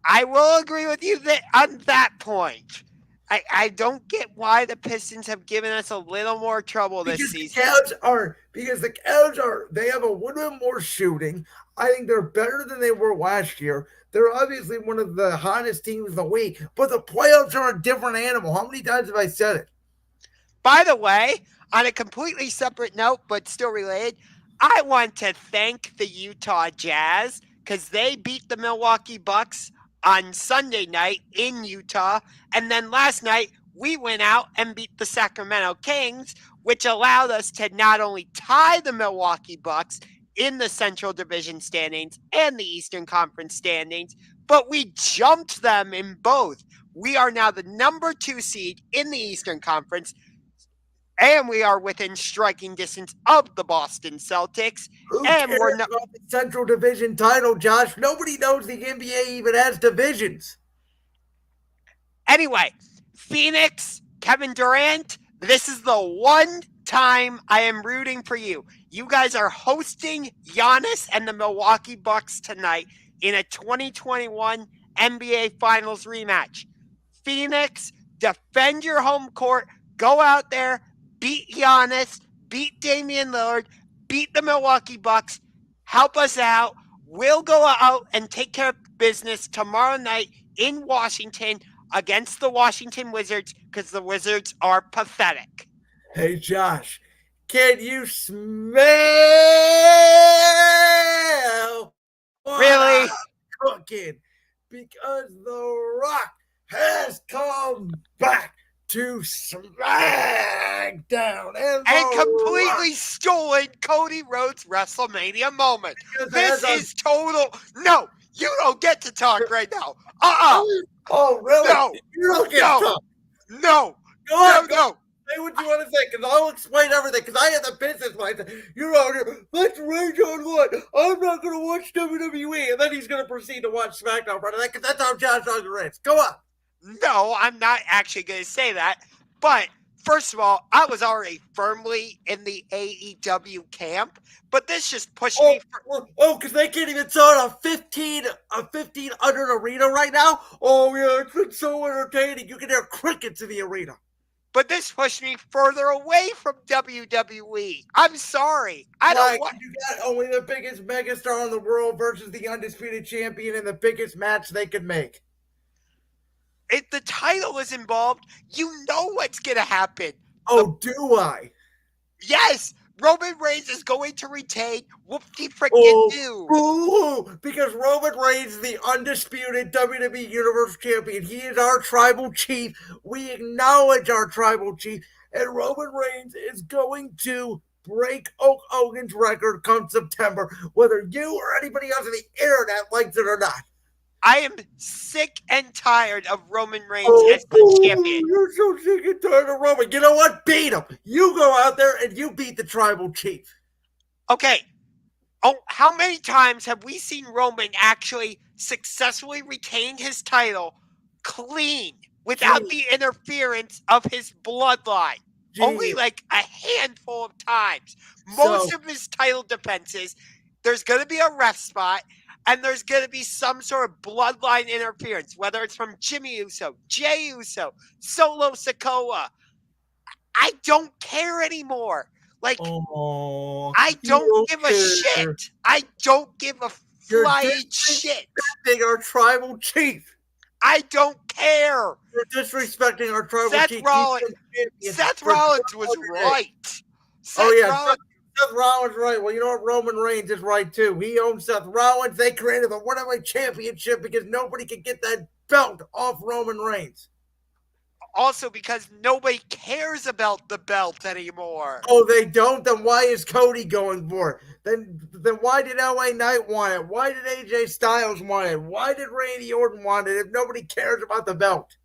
I will agree with you on that point. I don't get why the Pistons have given us a little more trouble this season. The Cavs they have a little bit more shooting. I think they're better than they were last year. They're obviously one of the hottest teams in the league, but the playoffs are a different animal. How many times have I said it? By the way, on a completely separate note, but still related, I want to thank the Utah Jazz because they beat the Milwaukee Bucks on Sunday night in Utah. And then last night, we went out and beat the Sacramento Kings, which allowed us to not only tie the Milwaukee Bucks in the Central Division standings and the Eastern Conference standings, but we jumped them in both. We are now the number 2 seed in the Eastern Conference, and we are within striking distance of the Boston Celtics. Who cares about the Central Division title, Josh? Nobody knows the NBA even has divisions. Anyway, Phoenix, Kevin Durant, this is the one time I am rooting for you. You guys are hosting Giannis and the Milwaukee Bucks tonight in a 2021 NBA Finals rematch. Phoenix, defend your home court. Go out there, beat Giannis, beat Damian Lillard, beat the Milwaukee Bucks. Help us out. We'll go out and take care of business tomorrow night in Washington against the Washington Wizards because the Wizards are pathetic. Hey, Josh, can you smell really cooking? Because The Rock has come back to SmackDown and completely stolen Cody Rhodes' WrestleMania moment. This is total. No, you don't get to talk right now. Oh, really? No. You don't get to talk. No. Go on. Say what you want to say, because I'll explain everything, because I have the business mindset. Let's rage on what? I'm not going to watch WWE, and then he's going to proceed to watch SmackDown Friday night, because that's how Josh Ungar is. Go on. No, I'm not actually going to say that. But first of all, I was already firmly in the AEW camp, but this just pushed me. Because they can't even sell a 1500 arena right now. Oh yeah, it's been so entertaining. You can hear crickets in the arena. But this pushed me further away from WWE. I'm sorry. I don't want. You got only the biggest megastar in the world versus the undisputed champion in the biggest match they could make. If the title is involved, you know what's going to happen. Do I? Yes, Roman Reigns is going to retain. Whoopty frickin' do. Because Roman Reigns is the undisputed WWE Universal Champion. He is our tribal chief. We acknowledge our tribal chief. And Roman Reigns is going to break Hulk Hogan's record come September, whether you or anybody else on the internet likes it or not. I am sick and tired of Roman Reigns as the champion. You're so sick and tired of Roman. You know what? Beat him. You go out there and you beat the tribal chief. Okay. How many times have we seen Roman actually successfully retain his title clean without the interference of his bloodline? Only like a handful of times. Most of his title defenses, there's going to be a ref spot. And there's going to be some sort of bloodline interference, whether it's from Jimmy Uso, Jey Uso, Solo Sikoa. I don't care anymore. Like, I don't give a shit. I don't give a flying shit. You're disrespecting our tribal chief. I don't care. You're disrespecting our tribal chief. Seth Rollins was right. Seth Rollins right. Well, you know what? Roman Reigns is right, too. He owns Seth Rollins. They created the World Championship because nobody can get that belt off Roman Reigns. Also because nobody cares about the belt anymore. Oh, they don't? Then why is Cody going for it? Then why did LA Knight want it? Why did AJ Styles want it? Why did Randy Orton want it if nobody cares about the belt?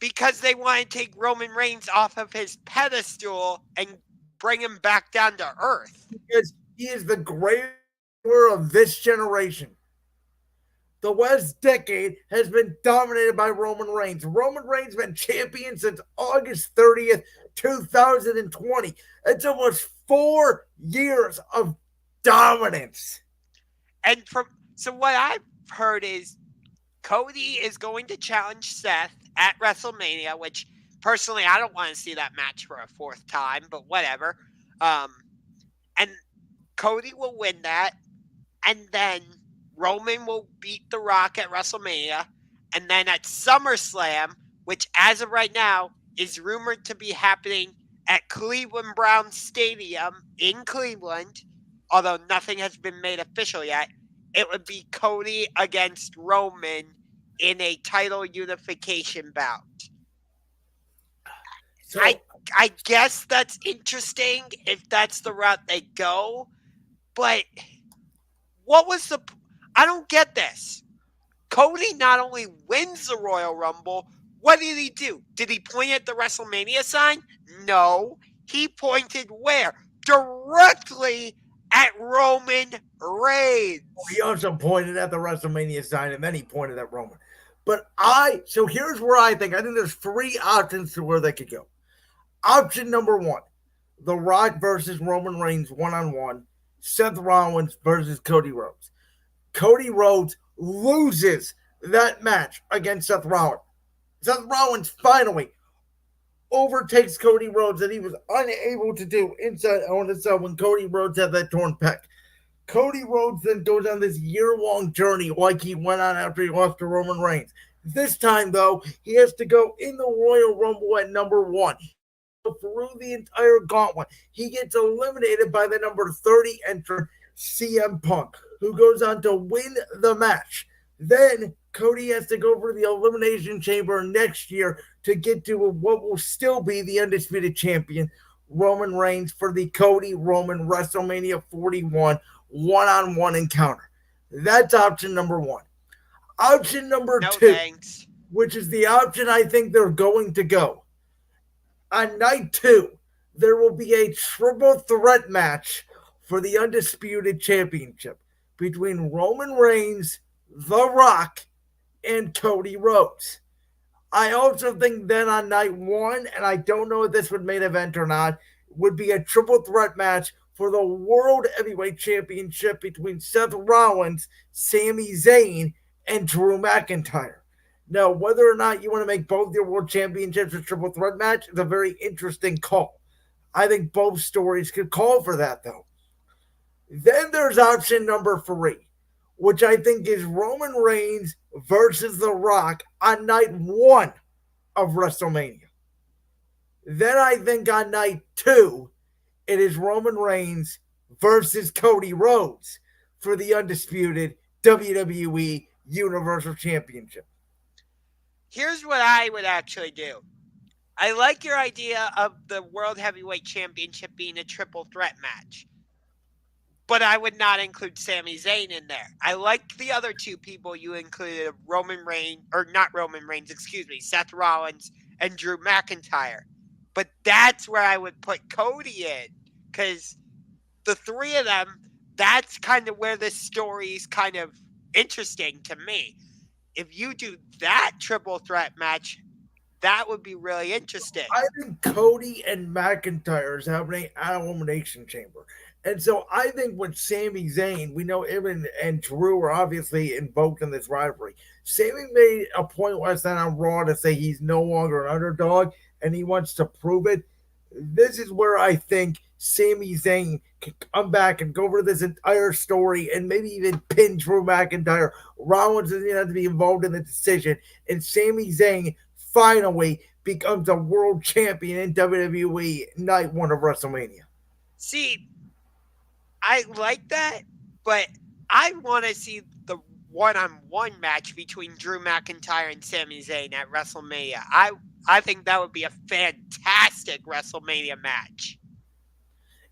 Because they want to take Roman Reigns off of his pedestal and bring him back down to earth. Because he is the greatest of this generation. The last decade has been dominated by Roman Reigns. Roman Reigns has been champion since August 30th, 2020. It's almost 4 years of dominance. And so what I've heard is Cody is going to challenge Seth at WrestleMania, which personally I don't want to see that match for a fourth time, but whatever. And Cody will win that, and then Roman will beat The Rock at WrestleMania, and then at SummerSlam, which as of right now is rumored to be happening at Cleveland Browns Stadium in Cleveland, although nothing has been made official yet, it would be Cody against Roman in a title unification bout. So, I guess that's interesting if that's the route they go, but what was the... I don't get this. Cody not only wins the Royal Rumble, what did he do? Did he point at the WrestleMania sign? No. He pointed where? Directly at Roman Reigns. He also pointed at the WrestleMania sign, and then he pointed at Roman. So here's where I think there's 3 options to where they could go. Option number 1, The Rock versus Roman Reigns one-on-one, Seth Rollins versus Cody Rhodes. Cody Rhodes loses that match against Seth Rollins. Seth Rollins finally overtakes Cody Rhodes that he was unable to do inside on his own when Cody Rhodes had that torn pec. Cody Rhodes then goes on this year-long journey like he went on after he lost to Roman Reigns. This time, though, he has to go in the Royal Rumble at number 1. Through the entire gauntlet. He gets eliminated by the number 30 entrant, CM Punk, who goes on to win the match. Then Cody has to go for the Elimination Chamber next year to get to what will still be the undisputed champion, Roman Reigns, for the Cody Roman WrestleMania 41 one-on-one encounter. That's option number 1. Option number 2, thanks. Which is the option I think they're going to go. On night 2, there will be a triple threat match for the undisputed championship between Roman Reigns, The Rock, and Cody Rhodes. I also think then on night 1, and I don't know if this would main event or not, would be a triple threat match for the World Heavyweight Championship between Seth Rollins, Sami Zayn, and Drew McIntyre. Now, whether or not you want to make both your world championships a triple threat match is a very interesting call. I think both stories could call for that, though. Then there's option number 3, which I think is Roman Reigns versus The Rock on night 1 of WrestleMania. Then I think on night 2, it is Roman Reigns versus Cody Rhodes for the undisputed WWE Universal Championship. Here's what I would actually do. I like your idea of the World Heavyweight Championship being a triple threat match, but I would not include Sami Zayn in there. I like the other 2 people you included, Seth Rollins and Drew McIntyre. But that's where I would put Cody in, because the 3 of them, that's kind of where this story is kind of interesting to me. If you do that triple threat match, that would be really interesting. I think Cody and McIntyre is happening at Elimination Chamber. And so I think with Sami Zayn, we know him and Drew are obviously invoked in this rivalry. Sami made a point last night on Raw to say he's no longer an underdog and he wants to prove it. This is where I think Sami Zayn can come back and go over this entire story and maybe even pin Drew McIntyre. Rollins doesn't have to be involved in the decision. And Sami Zayn finally becomes a world champion in WWE night 1 of WrestleMania. See, I like that, but I want to see the one-on-one match between Drew McIntyre and Sami Zayn at WrestleMania. I think that would be a fantastic WrestleMania match.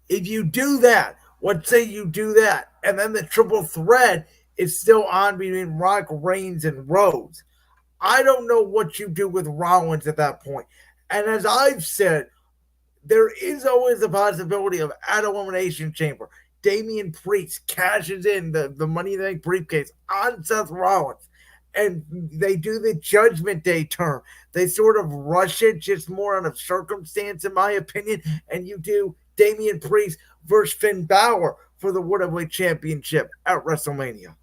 If you do that, let's say you do that, and then the triple threat is still on between Rock, Reigns, and Rhodes, I don't know what you do with Rollins at that point. And as I've said, there is always the possibility of at Elimination Chamber, Damian Priest cashes in the Money in the Bank briefcase on Seth Rollins. And they do the Judgment Day term. They sort of rush it just more out of circumstance, in my opinion. And you do Damian Priest versus Finn Balor for the World Championship at WrestleMania.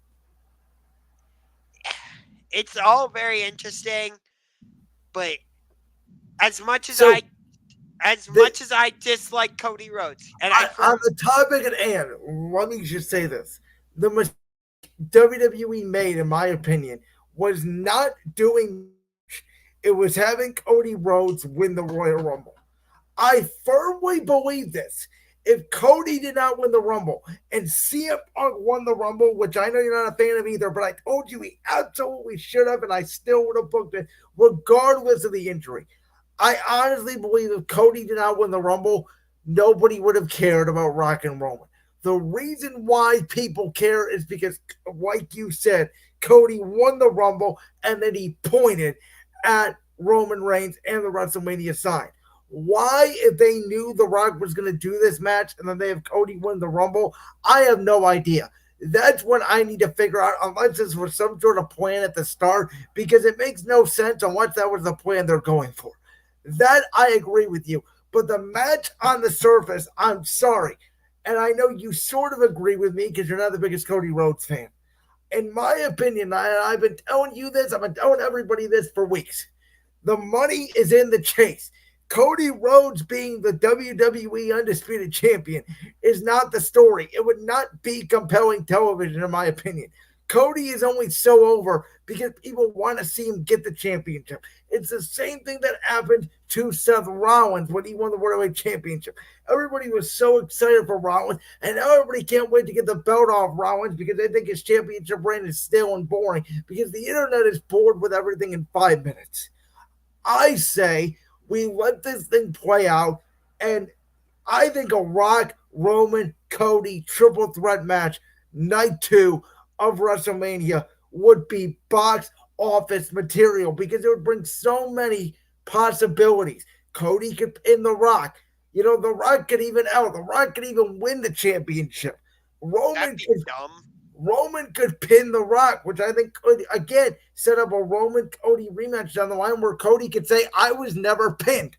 It's all very interesting, but as much as So I as the, much as I dislike Cody Rhodes, and on the topic at hand, let me just say this: the WWE made, in my opinion, was not doing much. It was having Cody Rhodes win the Royal Rumble. I firmly believe this. If Cody did not win the Rumble and CM Punk won the Rumble, which I know you're not a fan of either, but I told you he absolutely should have, and I still would have booked it, regardless of the injury. I honestly believe if Cody did not win the Rumble, nobody would have cared about Rock and Roman. The reason why people care is because, like you said, Cody won the Rumble and then he pointed at Roman Reigns and the WrestleMania sign. Why, if they knew The Rock was going to do this match and then they have Cody win the Rumble, I have no idea. That's what I need to figure out, unless this was some sort of plan at the start, because it makes no sense unless that was the plan they're going for. That I agree with you. But the match on the surface, I'm sorry. And I know you sort of agree with me because you're not the biggest Cody Rhodes fan. In my opinion, I've been telling you this, I've been telling everybody this for weeks. The money is in the chase. Cody Rhodes being the WWE Undisputed Champion is not the story. It would not be compelling television, in my opinion. Cody is only so over because people want to see him get the championship. It's the same thing that happened to Seth Rollins when he won the World Championship. Everybody was so excited for Rollins, and now everybody can't wait to get the belt off Rollins because they think his championship reign is stale and boring because the internet is bored with everything in 5 minutes. I say we let this thing play out, and I think a Rock, Roman, Cody triple threat match, night 2 of WrestleMania, would be box office material because it would bring so many possibilities. Cody could pin The Rock. You know, The Rock could even out. The Rock could even win the championship. that'd Roman be could dumb. Roman could pin The Rock, which I think could, again, set up a Roman Cody rematch down the line where Cody could say, I was never pinned.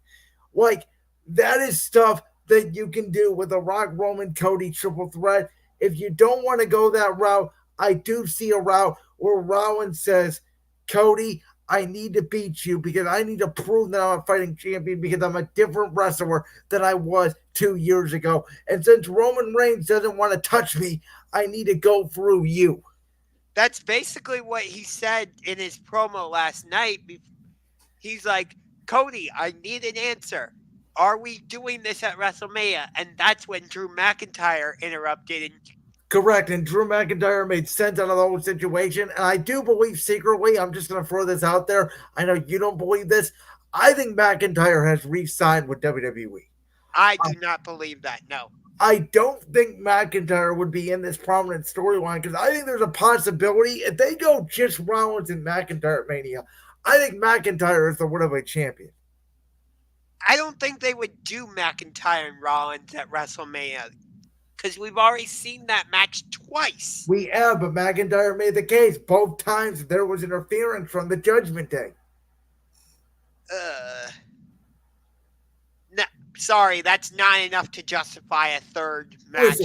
Like, that is stuff that you can do with a Rock Roman Cody triple threat. If you don't want to go that route, I do see a route where Rollins says, Cody, I need to beat you because I need to prove that I'm a fighting champion because I'm a different wrestler than I was 2 years ago. And since Roman Reigns doesn't want to touch me, I need to go through you. That's basically what he said in his promo last night. He's like, Cody, I need an answer. Are we doing this at WrestleMania? And that's when Drew McIntyre interrupted. Correct. And Drew McIntyre made sense out of the whole situation. And I do believe secretly, I'm just going to throw this out there. I know you don't believe this. I think McIntyre has re signed with WWE. I do not believe that. No. I don't think McIntyre would be in this prominent storyline because I think there's a possibility if they go just Rollins and McIntyre at Mania, I think McIntyre is the World Champion. I don't think they would do McIntyre and Rollins at WrestleMania because we've already seen that match twice. We have, but McIntyre made the case. Both times there was interference from the Judgment Day. No, sorry, that's not enough to justify a third match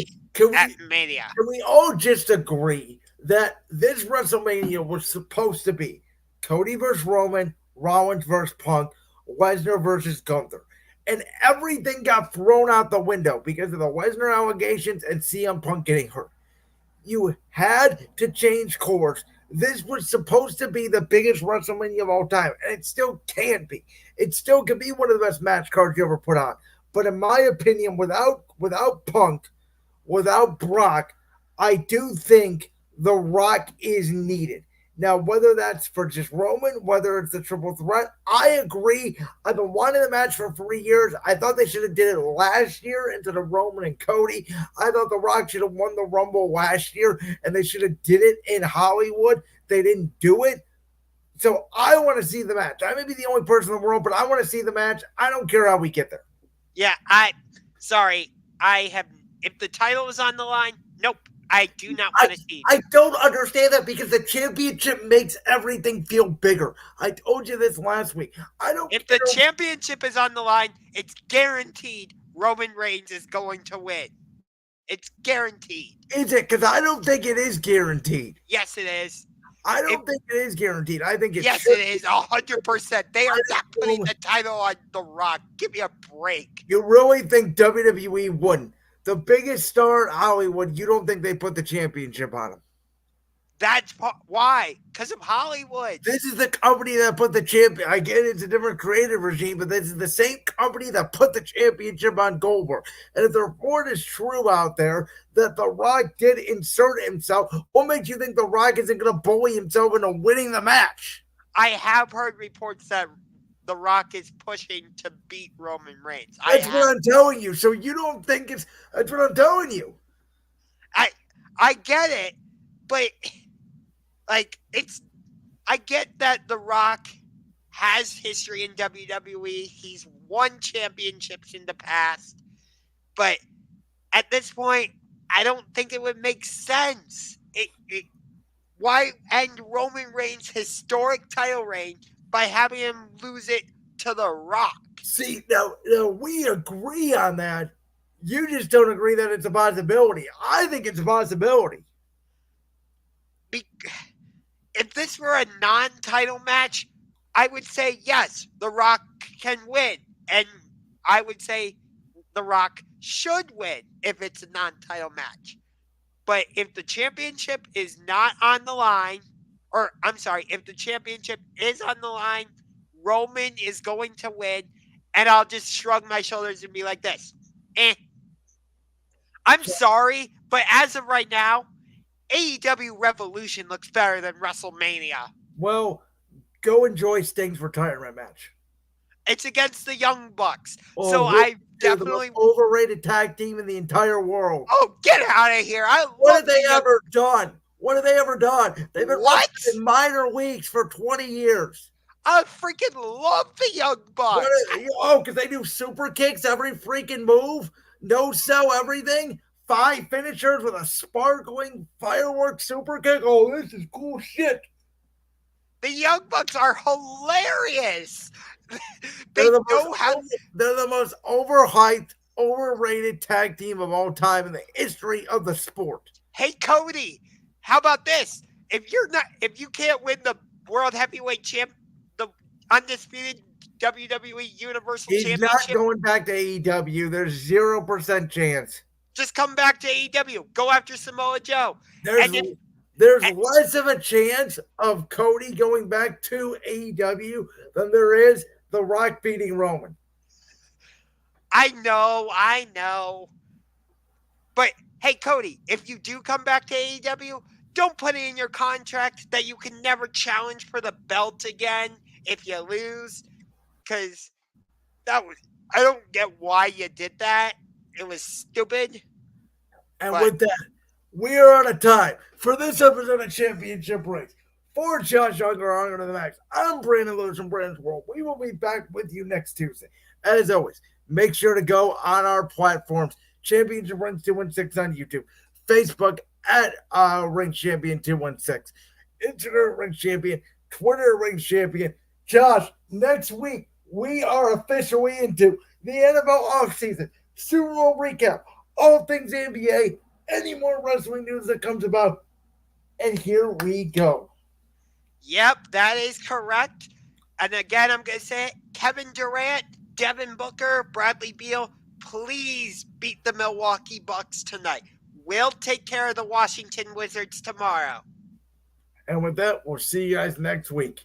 at Mania. Can we all just agree that this WrestleMania was supposed to be Cody versus Roman, Rollins versus Punk, Lesnar versus Gunther? And everything got thrown out the window because of the Lesnar allegations and CM Punk getting hurt. You had to change course. This was supposed to be the biggest WrestleMania of all time, and it still can be. It still can be one of the best match cards you ever put on. But in my opinion, without Punk, without Brock, I do think The Rock is needed. Now, whether that's for just Roman, whether it's a triple threat, I agree. I've been wanting the match for 3 years. I thought they should have did it last year instead of Roman and Cody. I thought The Rock should have won the Rumble last year, and they should have did it in Hollywood. They didn't do it. So I want to see the match. I may be the only person in the world, but I want to see the match. I don't care how we get there. Yeah, sorry, I have. If the title is on the line, nope, I do not I, want to see. I don't understand that because the championship makes everything feel bigger. I told you this last week. I don't If care. the championship is on the line, it's guaranteed Roman Reigns is going to win. It's guaranteed. Is it? Because I don't think it is guaranteed. Yes, it is. I If, don't think it is guaranteed. I think it yes, should it be. is 100%. They are not putting the title on The Rock. Give me a break. You really think WWE wouldn't? The biggest star in Hollywood, you don't think they put the championship on him? That's why. Because of Hollywood. This is the company that put the champion. I get it's a different creative regime, but this is the same company that put the championship on Goldberg. And if the report is true out there that The Rock did insert himself, what makes you think The Rock isn't going to bully himself into winning the match? I have heard reports that The Rock is pushing to beat Roman Reigns. That's what I'm telling you. So you don't think it's. That's what I'm telling you. I get it, but like I get that The Rock has history in WWE. He's won championships in the past, but at this point, I don't think it would make sense. Why end Roman Reigns' historic title reign by having him lose it to The Rock? See, now we agree on that. You just don't agree that it's a possibility. I think it's a possibility. If this were a non-title match, I would say yes, The Rock can win. And I would say The Rock should win if it's a non-title match. But if the championship is not on the line, or I'm sorry, if the championship is on the line, Roman is going to win. And I'll just shrug my shoulders and be like this. I'm sorry, but as of right now, AEW Revolution looks better than WrestleMania. Well, go enjoy Sting's retirement match. It's against the Young Bucks. So I definitely... the most overrated tag team in the entire world. Oh, get out of here. What have they ever done? What have they ever done? They've been in minor leagues for 20 years. I freaking love the Young Bucks. Because they do super kicks every freaking move, no sell everything, 5 finishers with a sparkling fireworks super kick. Oh, this is cool shit. The Young Bucks are hilarious. They're the most overhyped, overrated tag team of all time in the history of the sport. Hey, Cody, how about this? If you can't win the World Heavyweight Champ, the undisputed WWE Universal Championship, he's not going back to AEW. There's 0% chance. Just come back to AEW. Go after Samoa Joe. There's less of a chance of Cody going back to AEW than there is The Rock beating Roman. I know. But hey, Cody, if you do come back to AEW, don't put it in your contract that you can never challenge for the belt again if you lose. Because I don't get why you did that. It was stupid. And with that, we are out of time for this episode of Championship Race. For Josh Ungar, Ungar to the Max, I'm Brandon Lewis from Brandon's World. We will be back with you next Tuesday. As always, make sure to go on our platforms. Championship Rings 216 on YouTube. Facebook at Rings Champion 216. Instagram Rings Champion. Twitter Rings Champion. Josh, next week, we are officially into the NFL offseason. Super Bowl recap. All things NBA. Any more wrestling news that comes about. And here we go. Yep, that is correct. And again, I'm going to say it. Kevin Durant, Devin Booker, Bradley Beal, please beat the Milwaukee Bucks tonight. We'll take care of the Washington Wizards tomorrow. And with that, we'll see you guys next week.